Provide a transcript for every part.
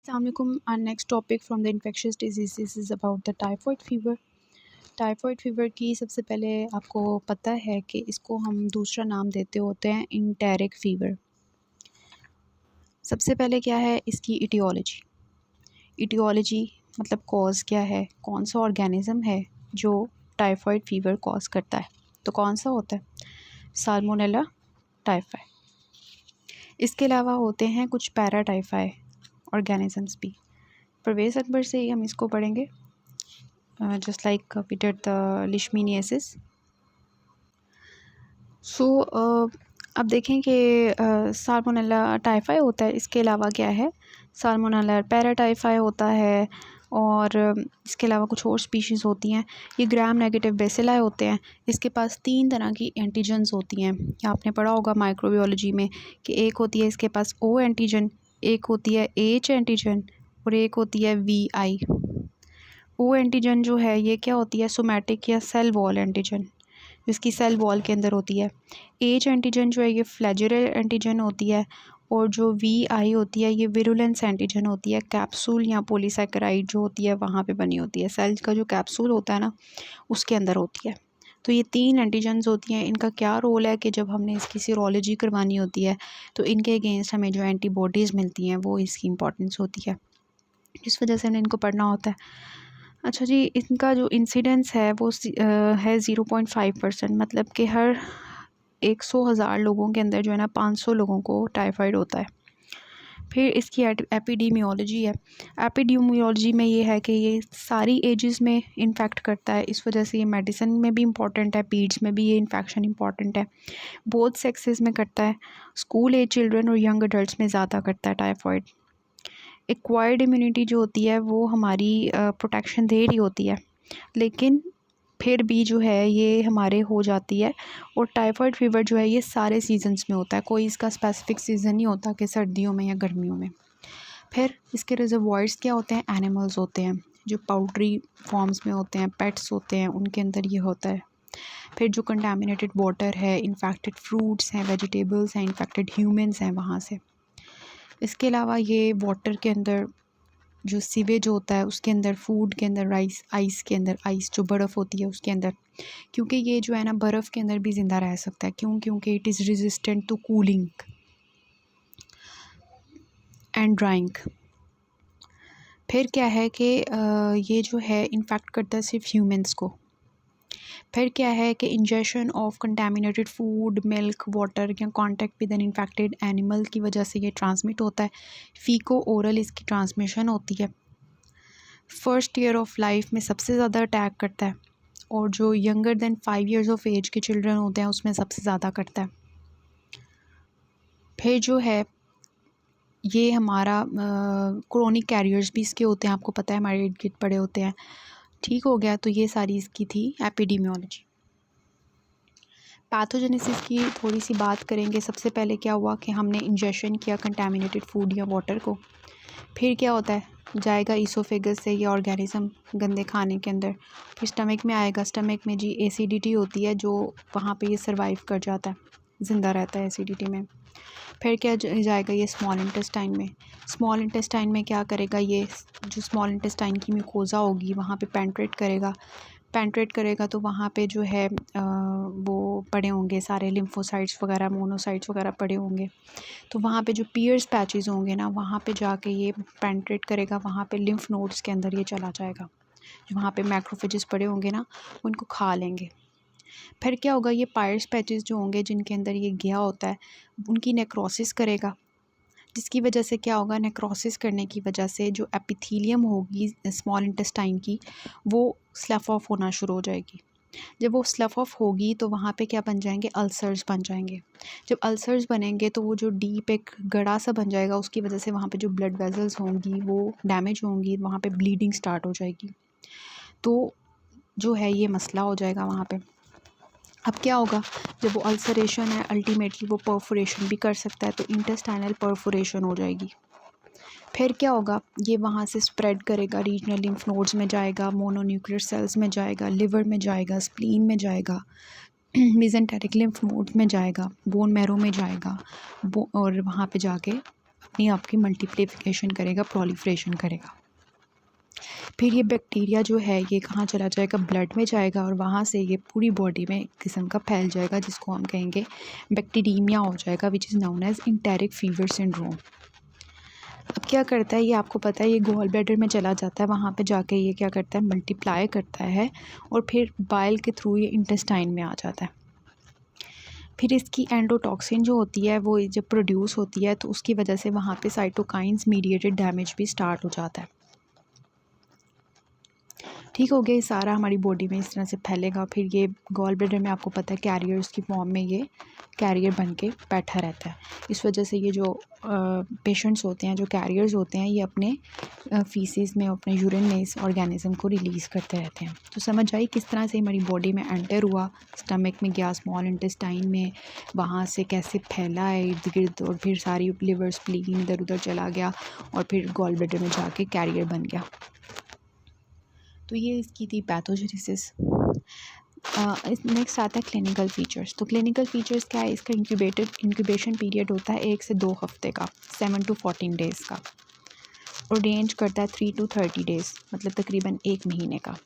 Assalamualaikum. Our next topic from the infectious diseases is about the typhoid fever. Typhoid fever की सबसे पहले आपको पता है कि इसको हम दूसरा नाम देते होते हैं इंटेरिक फ़ीवर। सबसे पहले क्या है इसकी इटियोलॉजी मतलब कॉज़ क्या है, कौन सा ऑर्गेनिज़म है जो टाइफॉइड फीवर कॉज़ करता है, तो कौन सा होता है साल्मोनेला टाइफाई। इसके अलावा होते हैं कुछ पैराटाइफाई ऑर्गेनिज़म्स भी। परवेज़ अकबर से ही हम इसको पढ़ेंगे, just like we did the leishmaniasis. So अब देखें कि साल्मोनेला टाइफाई होता है, इसके अलावा क्या है साल्मोनेला पैराटाइफाई होता है, और इसके अलावा कुछ और स्पीशीज़ होती हैं। ये ग्राम नेगेटिव बेसिलाई होते हैं। इसके पास 3 तरह की एंटीजन्स होती हैं। या आपने पढ़ा होगा माइक्रोबायोलॉजी में कि एक होती है इसके पास ओ एंटीजन, एक होती है एच एंटीजन और एक होती है वी आई। ओ एंटीजन जो है ये क्या होती है सोमैटिक या सेल वॉल एंटीजन, जिसकी सेल वॉल के अंदर होती है। एच एंटीजन जो है ये फ्लैजेलर एंटीजन होती है, और जो वी आई होती है ये विरुलेंस एंटीजन होती है। कैप्सूल या पॉलीसैकेराइड जो होती है वहाँ पे बनी होती है, सेल का जो कैप्सूल होता है ना उसके अंदर होती है। तो ये 3 एंटीजन्स होती हैं। इनका क्या रोल है कि जब हमने इसकी सीरोलॉजी करवानी होती है तो इनके अगेंस्ट हमें जो एंटीबॉडीज़ मिलती हैं वो इसकी इंपॉर्टेंस होती है, इस वजह से हमने इनको पढ़ना होता है। अच्छा जी, इनका जो इंसिडेंस है वो है 0.5%, मतलब कि हर 100,000 लोगों के अंदर जो है ना 500 लोगों को टाइफाइड होता है। फिर इसकी एपिडीमियोलॉजी है। एपिडीमियोलॉजी में ये है कि ये सारी एजेस में इन्फेक्ट करता है, इस वजह से ये मेडिसिन में भी इम्पॉर्टेंट है, पीड्स में भी ये इन्फेक्शन इम्पॉर्टेंट है। बोथ सेक्सेस में करता है, स्कूल एज चिल्ड्रन और यंग अडल्ट्स में ज़्यादा करता है टाइफाइड। एक्वायर्ड इम्यूनिटी जो होती है वो हमारी प्रोटेक्शन दे रही होती है, लेकिन फिर भी जो है ये हमारे हो जाती है। और टाइफाइड फीवर जो है ये सारे सीजन्स में होता है, कोई इसका स्पेसिफिक सीज़न नहीं होता कि सर्दियों में या गर्मियों में। फिर इसके रिजर्वॉयर्स क्या होते हैं, एनिमल्स होते हैं जो पाउल्ट्री फॉर्म्स में होते हैं, पेट्स होते हैं, उनके अंदर ये होता है। फिर जो कंटामिनेटेड वाटर है, इन्फेक्टेड फ्रूट्स हैं, वेजिटेबल्स हैं, इन्फेक्टेड ह्यूमंस हैं वहाँ से। इसके अलावा ये वाटर के अंदर जो सीवेज होता है उसके अंदर, फूड के अंदर, आइस के अंदर, आइस जो बर्फ़ होती है उसके अंदर, क्योंकि ये जो है ना बर्फ़ के अंदर भी ज़िंदा रह सकता है। क्योंकि it is resistant to cooling and drying. फिर क्या है कि ये जो है इन्फेक्ट करता है सिर्फ ह्यूमंस को। फिर क्या है कि injection of contaminated food, milk, water या contact with an infected animal की वजह से ये ट्रांसमिट होता है। फीको ओरल इसकी ट्रांसमिशन होती है। फर्स्ट ईयर ऑफ लाइफ में सबसे ज़्यादा अटैक करता है, और जो younger than 5 years of age के चिल्ड्रन होते हैं उसमें सबसे ज़्यादा करता है। फिर जो है ये हमारा क्रोनिक कैरियर्स भी इसके होते हैं, आपको पता है हमारे इर्द गिर्द पड़े होते हैं। ठीक हो गया, तो ये सारी इसकी थी एपिडेमियोलॉजी। पैथोजेनेसिस की थोड़ी सी बात करेंगे। सबसे पहले क्या हुआ कि हमने इंजेक्शन किया कंटामिनेटेड फूड या वाटर को। फिर क्या होता है, जाएगा ईसोफेगस से ये ऑर्गेनिज़म गंदे खाने के अंदर, फिर स्टमक में आएगा। स्टमक में जी एसिडिटी होती है जो वहाँ पे ये सर्वाइव कर जाता है, ज़िंदा रहता है एसिडिटी में। फिर क्या जाएगा ये स्मॉल इंटेस्टाइन में। स्मॉल इंटेस्टाइन में क्या करेगा, ये जो स्मॉल इंटेस्टाइन की म्यूकोज़ा होगी वहाँ पे पेंट्रेट करेगा तो वहाँ पे जो है वो पड़े होंगे सारे लिम्फोसाइट्स वगैरह, मोनोसाइट्स वगैरह पड़े होंगे। तो वहाँ पे जो पियर्स पैचेस होंगे ना वहाँ पे जाके ये पेंट्रेट करेगा, वहाँ पे लिम्फ नोड्स के अंदर ये चला जाएगा। जो वहाँ पे मैक्रोफेजेस पड़े होंगे ना उनको खा लेंगे। फिर क्या होगा, ये पायर्स पैचेस जो होंगे जिनके अंदर ये गया होता है उनकी नेक्रोसिस करेगा, जिसकी वजह से क्या होगा, नेक्रोसिस करने की वजह से जो एपिथीलियम होगी स्मॉल इंटेस्टाइन की वो स्लफ ऑफ होना शुरू हो जाएगी। जब वो स्लफ ऑफ होगी तो वहाँ पे क्या बन जाएंगे, अल्सर्स बन जाएंगे। जब अल्सर्स बनेंगे तो वो जो डीप एक गड़ा सा बन जाएगा, उसकी वजह से वहाँ पे जो ब्लड वेसल्स होंगी वो डैमेज होंगी, वहाँ पे ब्लीडिंग स्टार्ट हो जाएगी। तो जो है ये मसला हो जाएगा वहाँ पे। अब क्या होगा, जब वो अल्सरेशन है अल्टीमेटली वो परफोरेशन भी कर सकता है, तो इंटेस्टाइनल परफोरेशन हो जाएगी। फिर क्या होगा, ये वहाँ से स्प्रेड करेगा, रीजनल लिम्फ नोड्स में जाएगा, मोनोन्यूक्लियर सेल्स में जाएगा, लिवर में जाएगा, स्प्लीन में जाएगा, मेसेंटेरिक लिम्फ नोड्स में जाएगा, बोन मैरो में जाएगा, और वहाँ पे जाके अपनी आपकी मल्टीप्लिकेशन करेगा, प्रोलिफरेशन करेगा। फिर ये बैक्टीरिया जो है ये कहाँ चला जाएगा, ब्लड में जाएगा और वहाँ से ये पूरी बॉडी में एक किस्म का फैल जाएगा जिसको हम कहेंगे बैक्टीरीमिया हो जाएगा, which is known as enteric fever syndrome. अब क्या करता है ये आपको पता है, ये गॉल ब्लैडर में चला जाता है, वहाँ पे जाके ये क्या करता है, मल्टीप्लाई करता है और फिर बाइल के थ्रू ये इंटेस्टाइन में आ जाता है। फिर इसकी एंडोटॉक्सिन जो होती है वो जब प्रोड्यूस होती है तो उसकी वजह से वहाँ पे साइटोकाइंस मीडिएटेड डैमेज भी स्टार्ट हो जाता है। ठीक हो गया, ये सारा हमारी बॉडी में इस तरह से फैलेगा। फिर ये गॉल ब्लैडर में आपको पता है कैरियर्स की फॉर्म में ये कैरियर बन के बैठा रहता है। इस वजह से ये जो पेशेंट्स होते हैं, जो कैरियर्स होते हैं, ये अपने फीसिस में, अपने यूरिन में इस ऑर्गेनिज्म को रिलीज़ करते रहते हैं। तो समझ आई किस तरह से हमारी बॉडी में एंटर हुआ, स्टमक में गया, स्मॉल इंटेस्टाइन में, वहाँ से कैसे फैला है इर्द गिर्द और फिर सारी लिवर स्प्लीन इधर उधर चला गया और फिर गॉल ब्लैडर में जाके कैरियर बन गया। तो ये इसकी थी पैथोजेनेसिस। नेक्स्ट आता है क्लिनिकल फ़ीचर्स। तो क्लिनिकल फ़ीचर्स क्या है, इसका इंक्यूबेशन पीरियड होता है 1 से 2 हफ्ते का, 7 to 14 डेज़ का, और रेंज करता है 3 to 30 डेज़, मतलब तकरीबन 1 महीने का।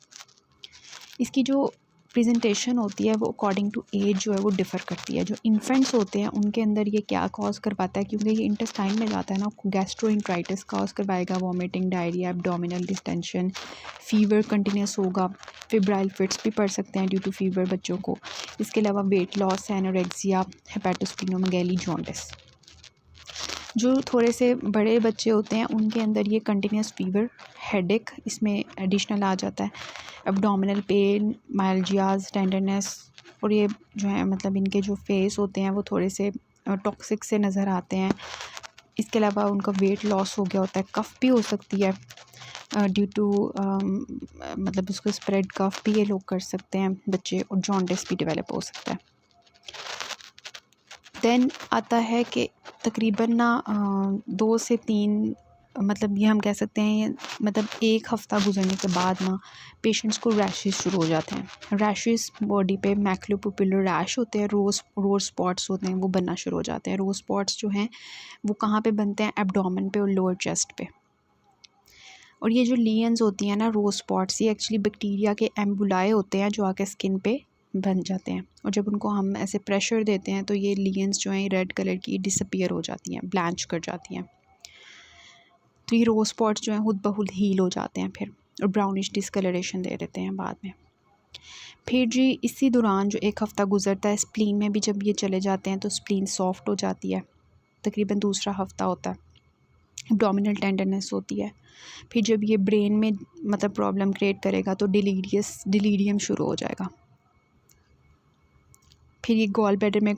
इसकी जो प्रेजेंटेशन होती है वो अकॉर्डिंग टू एज जो है वो डिफ़र करती है। जो इन्फेंट्स होते हैं उनके अंदर ये क्या कॉज करवाता है, क्योंकि ये इंटेस्टाइन में जाता है ना, गैस्ट्रोइंट्राइटिस कॉज करवाएगा, vomiting, diarrhoea, abdominal distension, fever continuous होगा, फिब्राइल फिट्स भी पड़ सकते हैं ड्यू टू फीवर बच्चों को। इसके अलावा वेट लॉस, एनोरेक्सिया, हेपेटोस्प्लीनोमेगैली, जॉन्डिस। जो थोड़े से बड़े बच्चे होते हैं उनके अंदर ये कंटिन्यूस फीवर, हेडेक इसमें एडिशनल आ जाता है, एब्डोमिनल पेन, माइल्जियाज, टेंडरनेस, और ये जो है मतलब इनके जो फेस होते हैं वो थोड़े से टॉक्सिक से नज़र आते हैं। इसके अलावा उनका वेट लॉस हो गया होता है, कफ़ भी हो सकती है ड्यू टू मतलब उसको स्प्रेड कफ़ भी ये लोग कर सकते हैं बच्चे, और जॉन्डिस भी डेवलप हो सकता है। देन आता है कि तकरीबन ना 2 से 3 मतलब ये हम कह सकते हैं, मतलब 1 हफ़्ता गुजरने के बाद ना पेशेंट्स को रैशेस शुरू हो जाते हैं। रैशेस बॉडी पे मैक्युलोपुपिलर रैश होते हैं, रोज़ स्पॉट्स होते हैं, वो बनना शुरू हो जाते हैं। रोज़ स्पॉट्स जो हैं वो कहाँ पे बनते हैं, एब्डोमेन पे और लोअर चेस्ट पे। और ये जो लीयंस होती हैं ना, रोज़ स्पॉट्स, ये एक्चुअली बैक्टीरिया के एम्बुलाए होते हैं जो आके स्किन पे बन जाते हैं, और जब उनको हम ऐसे प्रेशर देते हैं तो ये लीयंस जो हैं रेड कलर की डिसअपीयर हो जाती हैं, ब्लैंच कर जाती हैं। तो ये रोज़ स्पॉट्स जो हैं खुद ब खुद हील हो जाते हैं फिर, और ब्राउनिश डिसकलरेशन दे देते हैं बाद में। फिर जी इसी दौरान जो 1 हफ़्ता गुजरता है, स्प्लीन में भी जब ये चले जाते हैं तो स्प्लीन सॉफ्ट हो जाती है, तकरीबन दूसरा हफ़्ता होता है। एब्डोमिनल टेंडरनेस होती है। फिर जब ये ब्रेन में मतलब प्रॉब्लम क्रिएट करेगा तो डिलीरियम शुरू हो जाएगा। फिर ये गॉल ब्लैडर में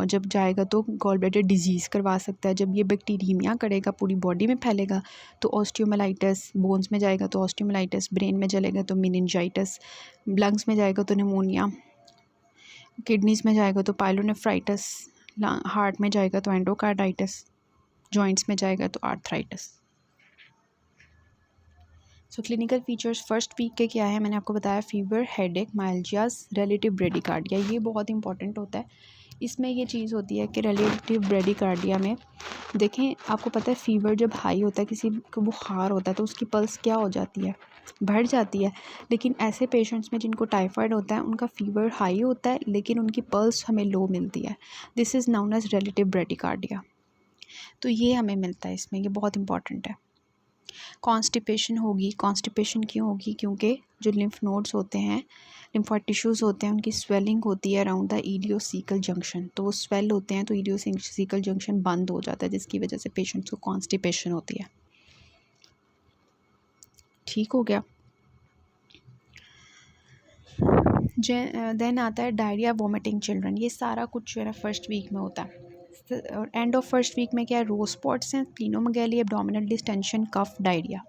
जब जाएगा तो गॉल ब्लैडर डिजीज़ करवा सकता है। जब ये बैक्टीरियमिया करेगा, पूरी बॉडी में फैलेगा, तो ऑस्टियोमाइलाइटिस, बोन्स में जाएगा तो ऑस्टियोमाइलाइटिस, ब्रेन में चलेगा तो मेनिंजाइटिस, लंग्स में जाएगा तो निमोनिया, किडनीज़ में जाएगा तो पाइलोनेफ्राइटिस, हार्ट में जाएगा तो एंडोकार्डाइटिस, जॉइंट्स में जाएगा तो arthritis. So clinical features first week के क्या है, मैंने आपको बताया, fever, headache, myalgias, relative bradycardia. ये बहुत इंपॉर्टेंट होता है। इसमें ये चीज़ होती है कि रिलेटिव ब्रेडिकार्डिया में देखें, आपको पता है फीवर जब हाई होता है, किसी को बुखार होता है तो उसकी पल्स क्या हो जाती है, बढ़ जाती है। लेकिन ऐसे पेशेंट्स में जिनको टाइफाइड होता है उनका फीवर हाई होता है लेकिन उनकी पल्स हमें लो मिलती है। This is known as relative bradycardia. तो ये हमें मिलता है इसमें, ये बहुत इंपॉर्टेंट है। कॉन्स्टिपेशन होगी। कॉन्स्टिपेशन क्यों होगी, क्योंकि जो लिम्फ नोड्स होते हैं, लिम्फोइड टिश्यूज़ होते हैं, उनकी स्वेलिंग होती है अराउंड द इलियोसिकल जंक्शन। तो वो स्वेल होते हैं तो इलियोसिकल जंक्शन बंद हो जाता है, जिसकी वजह से पेशेंट्स को कॉन्स्टिपेशन होती है। ठीक हो गया। देन आता है डायरिया, वॉमिटिंग, चिल्ड्रन। ये सारा कुछ जो है ना फर्स्ट वीक में होता है। और एंड ऑफ फर्स्ट वीक में क्या है, रोज स्पॉट्स हैं, स्प्लीनोमेगैली, एब्डोमिनल डिस्टेंशन, कफ, डायरिया।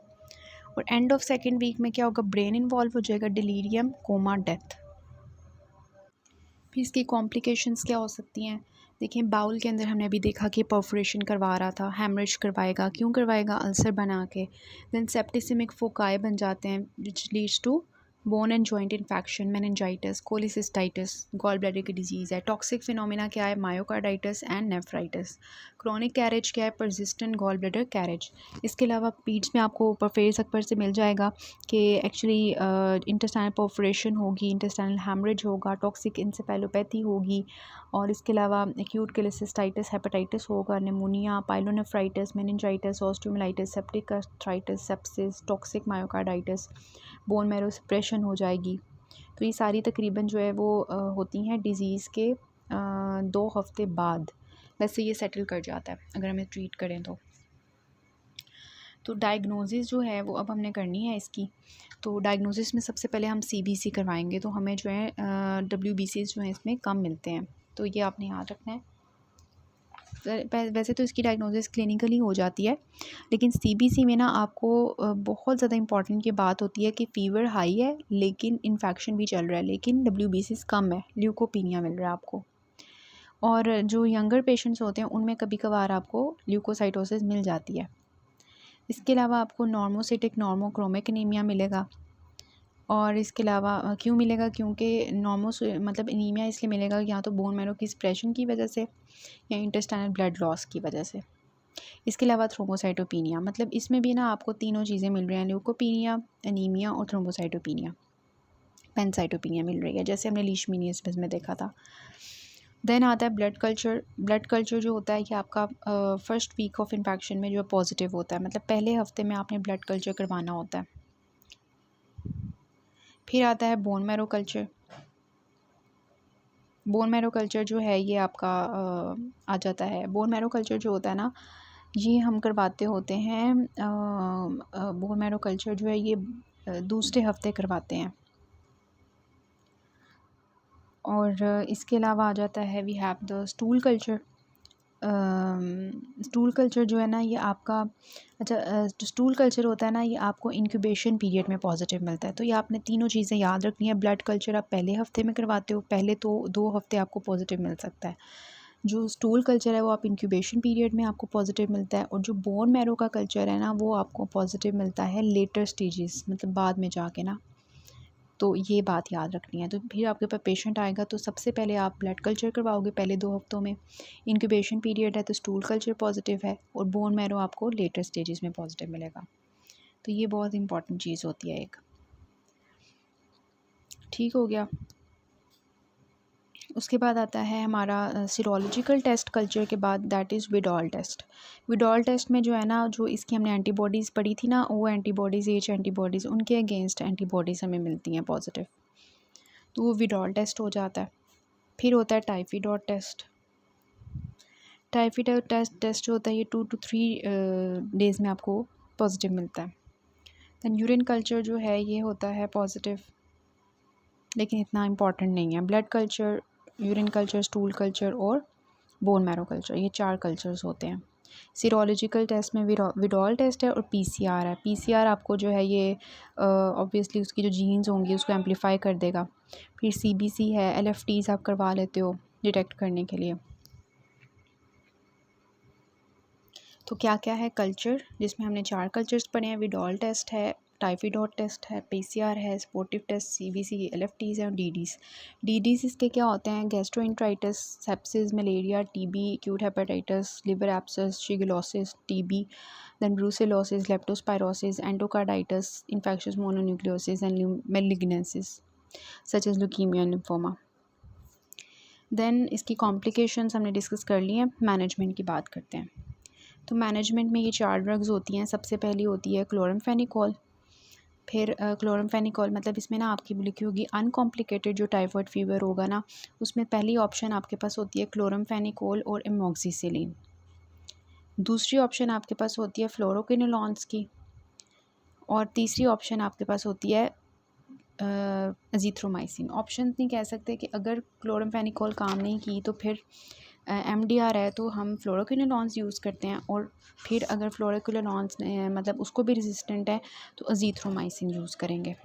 और एंड ऑफ सेकेंड वीक में क्या होगा, ब्रेन इन्वॉल्व हो जाएगा, डिलीरियम, कोमा, डेथ। फिर इसकी कॉम्प्लिकेशंस क्या हो सकती हैं, देखिए बाउल के अंदर हमने अभी देखा कि परफोरेशन करवा रहा था, हैमरेज करवाएगा, क्यों करवाएगा, अल्सर बना के। देन सेप्टिसिमिक फोकाई बन जाते हैं which leads to bone and joint infection, meningitis, cholecystitis, gall bladder की डिजीज़ है। टॉक्सिक फिनोमिना क्या है, myocarditis and nephritis. Chronic carriage क्या है? Persistent gall bladder carriage. इसके अलावा पीड्स में आपको परफेज अकबर से मिल जाएगा कि एक्चुअली इंटेस्टाइनल परफोरेशन होगी, इंटेस्टाइनल हैमरेज होगा, टॉक्सिक इंसेफेलोपैथी होगी, और इसके अलावा एक्यूट कोलेसिस्टाइटिस हेपेटाइटिस होगा, pneumonia, pyelonephritis, meningitis, osteomyelitis, septic arthritis, sepsis, toxic myocarditis, bone marrow suppression हो जाएगी। तो ये सारी तकरीबन जो है वो होती हैं डिज़ीज़ के 2 हफ़्ते बाद, वैसे ये सेटल कर जाता है अगर हमें ट्रीट करें तो डायग्नोसिस जो है वो अब हमने करनी है इसकी। तो डायग्नोसिस में सबसे पहले हम सीबीसी करवाएंगे, तो हमें जो है डब्ल्यूबीसीज जो है इसमें कम मिलते हैं, तो ये आपने याद रखना है। वैसे तो इसकी डायग्नोसिस क्लिनिकली हो जाती है, लेकिन सीबीसी में ना आपको बहुत ज़्यादा इंपॉर्टेंट ये बात होती है कि फ़ीवर हाई है लेकिन इन्फेक्शन भी चल रहा है, लेकिन डब्ल्यूबीसीज कम है, ल्यूकोपीनिया मिल रहा है आपको। और जो यंगर पेशेंट्स होते हैं उनमें कभी कभार आपको ल्यूकोसाइटोसिस मिल जाती है। इसके अलावा आपको नॉर्मोसिटिक नॉर्मोक्रोमिक एनीमिया मिलेगा, और इसके अलावा क्यों मिलेगा? क्योंकि मतलब एनीमिया इसलिए मिलेगा या तो बोन मैरो की सप्रेशन की वजह से या इंटेस्टाइनल ब्लड लॉस की वजह से। इसके अलावा थ्रोम्बोसाइटोपिनिया, मतलब इसमें भी ना आपको तीनों चीज़ें मिल रही हैं, ल्यूकोपीनिया, एनीमिया और थ्रोम्बोसाइटोपिनिया, पेनसाइटोपिनिया मिल रही है, जैसे हमने लीशमीनियस में देखा था। देन आता है ब्लड कल्चर। ब्लड कल्चर जो होता है कि आपका फर्स्ट वीक ऑफ इन्फेक्शन में जो पॉजिटिव होता है, मतलब पहले हफ्ते में आपने ब्लड कल्चर करवाना होता है। फिर आता है bone marrow culture. Bone marrow culture जो है ये आपका आ जाता है। बोन मैरो कल्चर जो होता है ना, ये हम करवाते होते हैं, बोन मैरो कल्चर जो है ये दूसरे हफ्ते करवाते हैं। और इसके अलावा आ जाता है we have the stool culture. Stool culture जो है ना ये आपका, अच्छा जो स्टूल कल्चर होता है ना ये आपको इंक्यूबेशन पीरियड में पॉजिटिव मिलता है। तो ये आपने तीनों चीज़ें याद रखनी है। ब्लड कल्चर आप पहले हफ्ते में करवाते हो, पहले तो 2 हफ्ते आपको पॉजिटिव मिल सकता है। जो स्टूल कल्चर है वो आप इंक्यूबेशन पीरियड में आपको पॉजिटिव मिलता है, और जो बोन मैरो का कल्चर है ना वो आपको पॉजिटिव मिलता है लेटर स्टेजेस, मतलब बाद में जाके ना। तो ये बात याद रखनी है। तो फिर आपके पास पेशेंट आएगा तो सबसे पहले आप ब्लड कल्चर करवाओगे पहले 2 हफ्तों में, इंक्यूबेशन पीरियड है तो स्टूल कल्चर पॉजिटिव है, और बोन मैरो आपको लेटर स्टेजेस में पॉजिटिव मिलेगा। तो ये बहुत इंपॉर्टेंट चीज़ होती है एक। ठीक हो गया। उसके बाद आता है हमारा सीरोलॉजिकल टेस्ट कल्चर के बाद, दैट इज़ विडॉल टेस्ट। विडॉल टेस्ट में जो है ना, जो इसकी हमने एंटीबॉडीज़ पढ़ी थी ना, वो एंटीबॉडीज़ एच एंटीबॉडीज़, उनके अगेंस्ट एंटीबॉडीज़ हमें मिलती हैं पॉजिटिव, तो वो विडॉल टेस्ट हो जाता है। फिर होता है टाइफिडॉट टेस्ट। टाइफिडॉट टेस्ट जो होता है ये 2 to 3 डेज़ में आपको पॉजिटिव मिलता है। दैन यूरिन कल्चर जो है ये होता है पॉजिटिव, लेकिन इतना इम्पॉर्टेंट नहीं है। Blood culture, urine culture, stool culture और बोन मैरो कल्चर, ये 4 कल्चर्स होते हैं। सीरोलॉजिकल टेस्ट में विडॉल टेस्ट है और पीसीआर है। पीसीआर आपको जो है ये ऑब्वियसली उसकी जो जीन्स होंगी उसको एम्पलीफाई कर देगा। फिर सीबीसी है, एलएफटीज आप करवा लेते हो डिटेक्ट करने के लिए। तो क्या क्या है कल्चर, जिसमें हमने 4 कल्चर्स पढ़े हैं। विडॉल टेस्ट है, टाइफिडॉट टेस्ट है, पीसीआर है, स्पोर्टिव टेस्ट, सीबीसी, एलएफटीज हैं और डीडीज। डीडीज इसके क्या होते हैं? Gastroenteritis, sepsis, malaria, TB, acute hepatitis, liver abscess, shigellosis, TB, then brucellosis, leptospirosis, endocarditis, infectious mononucleosis and malignancies such as leukemia and lymphoma. then इसकी कॉम्प्लिकेशंस हमने डिस्कस कर ली हैं। मैनेजमेंट की बात करते हैं। तो मैनेजमेंट में ये 4 ड्रग्स होती हैं। सबसे पहली होती है क्लोरामफेनिकोल। फिर क्लोरामफेनिकोल मतलब इसमें ना आपकी लिखी होगी अनकॉम्प्लिकेटेड, जो टाइफाइड फीवर होगा ना उसमें पहली ऑप्शन आपके पास होती है क्लोरामफेनिकोल और एमोक्सिसिलिन। दूसरी ऑप्शन आपके पास होती है फ्लोरोक्विनोलॉन्स की, और तीसरी ऑप्शन आपके पास होती है अजीथ्रोमाइसिन। ऑप्शन नहीं कह सकते कि अगर क्लोरामफेनिकोल काम नहीं की तो फिर एमडीआर है तो हम फ्लोरोक्विनोलॉन्स यूज़ करते हैं, और फिर अगर फ्लोरोक्विनोलॉन्स मतलब उसको भी रेजिस्टेंट है तो अजीथ्रोमाइसिन यूज़ करेंगे।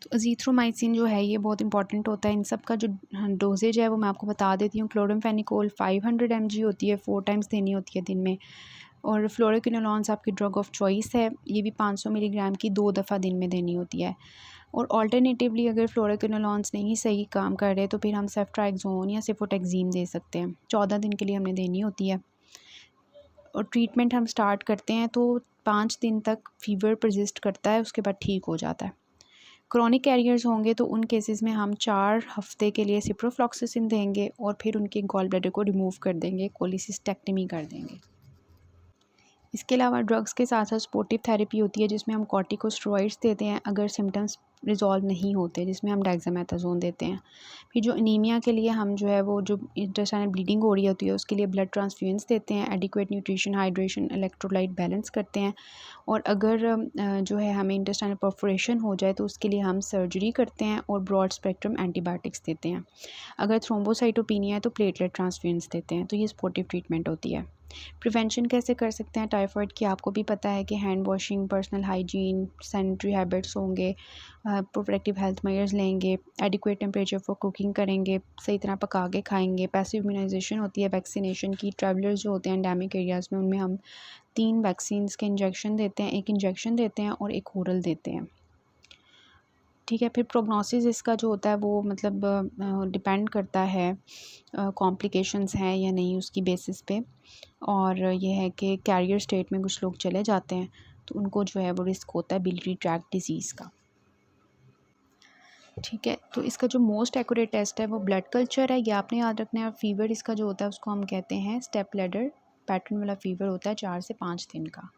तो अजीथ्रोमाइसिन जो है ये बहुत इंपॉर्टेंट होता है। इन सब का जो डोजेज है वो मैं आपको बता देती हूँ। क्लोरामफेनिकोल 500 mg होती है, 4 टाइम्स देनी होती है दिन में। और फ्लोरोक्विनोलॉन्स आपकी ड्रग ऑफ चॉइस है, ये भी 500 मिलीग्राम की 2 दफ़ा दिन में देनी होती है। और ऑल्टरनेटिवली अगर फ्लोरोक्विनोलॉन्स नहीं सही काम कर रहे तो फिर हम सेफ्ट्राइक्सोन या सिफोटेक्सीम दे सकते हैं। 14 दिन के लिए हमने देनी होती है। और ट्रीटमेंट हम स्टार्ट करते हैं तो 5 दिन तक फ़ीवर परसिस्ट करता है, उसके बाद ठीक हो जाता है। क्रॉनिक कैरियर्स होंगे तो उन केसेस में हम 4 हफ़्ते के लिए सिप्रोफ्लॉक्सासिन देंगे और फिर उनके गॉल ब्लैडर को रिमूव कर देंगे, कोलिसिस्टेक्टमी कर देंगे। इसके अलावा ड्रग्स के साथ साथ सपोर्टिव थेरेपी होती है जिसमें हम कॉर्टिकोस्टेरॉइड्स देते हैं अगर सिम्टम्स रिजॉल्व नहीं होते, जिसमें हम डेक्सामेथासोन देते हैं। फिर जो एनीमिया के लिए हम जो है वो जो इंटेस्टाइनल ब्लीडिंग हो रही होती है उसके लिए ब्लड ट्रांसफ्यूजन्स देते हैं, adequate nutrition, hydration, electrolyte balance करते हैं। और अगर जो है हमें इंटेस्टाइनल परफोरेशन हो जाए तो उसके लिए हम सर्जरी करते हैं और ब्रॉड स्पेक्ट्रम एंटीबायोटिक्स देते हैं। अगर थ्रोम्बोसाइटोपिनिया है तो प्लेटलेट ट्रांसफ्यूजन्स देते हैं। तो ये सपोर्टिव ट्रीटमेंट होती है। प्रिवेंशन कैसे कर सकते हैं टाइफाइड की, आपको भी पता है कि hand washing, personal hygiene, sanitary habits होंगे, प्रोटेक्टिव हेल्थ मेजर्स लेंगे, एडिक्वेट टेम्परेचर फॉर कुकिंग करेंगे, सही तरह पका के खाएंगे, पैसिव इम्यूनाइजेशन होती है वैक्सीनेशन की। ट्रैवलर्स जो होते हैं एंडेमिक एरियाज़ में उनमें हम 3 वैक्सीन्स के इंजेक्शन देते हैं, 1 इंजेक्शन देते हैं और 1 ओरल देते हैं। ठीक है। फिर प्रोग्नोसिस इसका जो होता है वो मतलब डिपेंड करता है कॉम्प्लिकेशंस हैं या नहीं उसकी बेसिस पे। और ये है कि कैरियर स्टेट में कुछ लोग चले जाते हैं तो उनको जो है वो रिस्क होता है बिलियरी ट्रैक्ट डिजीज़ का। ठीक है। तो इसका जो मोस्ट एक्यूरेट टेस्ट है वो ब्लड कल्चर है, ये आपने याद रखना है। फीवर इसका जो होता है उसको हम कहते हैं स्टेप लैडर पैटर्न वाला फ़ीवर होता है 4 से 5 दिन का।